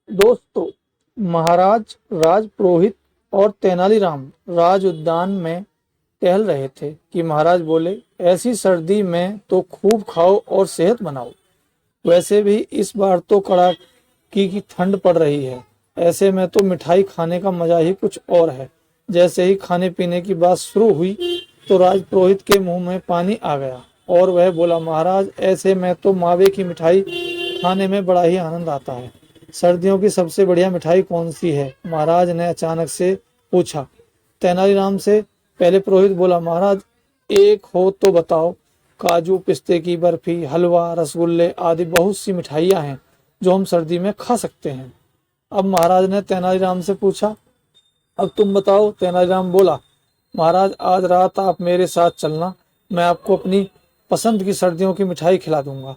दोस्तों, महाराज राजपुरोहित और तेनालीराम राज उद्यान में टहल रहे थे कि महाराज बोले, ऐसी सर्दी में तो खूब खाओ और सेहत बनाओ। वैसे भी इस बार तो कड़ाकी की ठंड पड़ रही है। ऐसे में तो मिठाई खाने का मजा ही कुछ और है। जैसे ही खाने पीने की बात शुरू हुई तो राजपुरोहित के मुंह में पानी आ गया और वह बोला, महाराज, ऐसे में तो मावे की मिठाई खाने में बड़ा ही आनंद आता है। सर्दियों की सबसे बढ़िया मिठाई कौन सी है? महाराज ने अचानक से पूछा। तेनालीराम से पहले पुरोहित बोला, महाराज, एक हो तो बताओ। काजू पिस्ते की बर्फी, हलवा, रसगुल्ले आदि बहुत सी मिठाइयाँ हैं जो हम सर्दी में खा सकते हैं। अब महाराज ने तेनालीराम से पूछा, अब तुम बताओ। तेनालीराम बोला, महाराज, आज रात आप मेरे साथ चलना। मैं आपको अपनी पसंद की सर्दियों की मिठाई खिला दूंगा।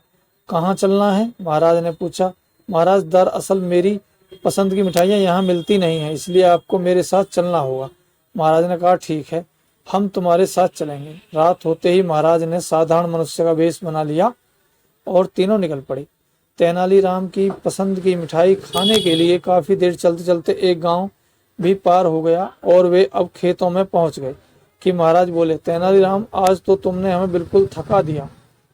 कहाँ चलना है? महाराज ने पूछा। महाराज, दरअसल मेरी पसंद की मिठाइयाँ यहाँ मिलती नहीं है, इसलिए आपको मेरे साथ चलना होगा। महाराज ने कहा, ठीक है, हम तुम्हारे साथ चलेंगे। रात होते ही महाराज ने साधारण मनुष्य का वेश बना लिया और तीनों निकल पड़े। तेनालीराम की पसंद की मिठाई खाने के लिए काफी देर चलते चलते एक गांव भी पार हो गया और वे अब खेतों में पहुंच गए कि महाराज बोले, तेनालीराम, आज तो तुमने हमें बिल्कुल थका दिया।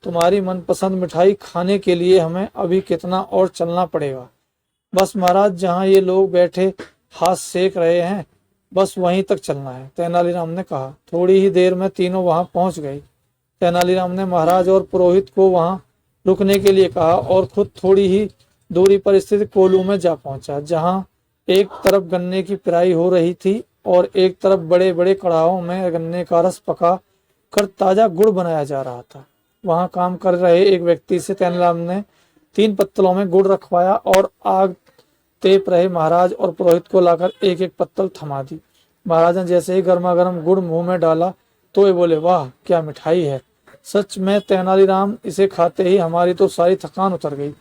तुम्हारी मनपसंद मिठाई खाने के लिए हमें अभी कितना और चलना पड़ेगा? बस महाराज, जहाँ ये लोग बैठे हाथ सेक रहे हैं, बस वहीं तक चलना है, तेनालीराम ने कहा। थोड़ी ही देर में तीनों वहां पहुंच गए। तेनालीराम ने महाराज और पुरोहित को वहां रुकने के लिए कहा और खुद थोड़ी ही दूरी पर स्थित कोल्हू में जा पहुंचा, जहां एक तरफ गन्ने की पेराई हो रही थी और एक तरफ बड़े बड़े कड़ाहों में गन्ने का रस पका कर ताजा गुड़ बनाया जा रहा था। वहां काम कर रहे एक व्यक्ति से तेनालीराम ने 3 पत्तलों में गुड़ रखवाया और आग तेप रहे महाराज और पुरोहित को लाकर एक एक पत्तल थमा दी। महाराज ने जैसे ही गर्मा गर्म गुड़ मुंह में डाला तो वे बोले, वाह, क्या मिठाई है। सच में तेनालीराम, इसे खाते ही हमारी तो सारी थकान उतर गई।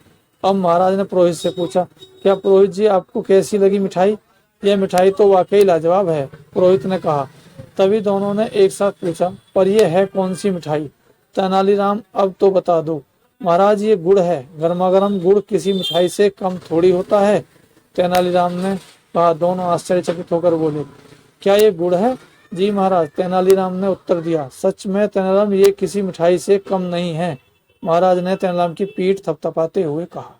अब महाराज ने पुरोहित से पूछा, क्या पुरोहित जी, आपको कैसी लगी मिठाई? यह मिठाई तो वाकई लाजवाब है, पुरोहित ने कहा। तभी दोनों ने एक साथ पूछा, पर यह है कौन सी मिठाई? तेनालीराम, अब तो बता दो। महाराज, ये गुड़ है। गर्मा गर्म गुड़ किसी मिठाई से कम थोड़ी होता है, तेनालीराम ने कहा। दोनों आश्चर्यचकित होकर बोले, क्या ये गुड़ है? जी महाराज, तेनालीराम ने उत्तर दिया। सच में तेनालीराम, ये किसी मिठाई से कम नहीं है, महाराज ने तेनालीराम की पीठ थपथपाते हुए कहा।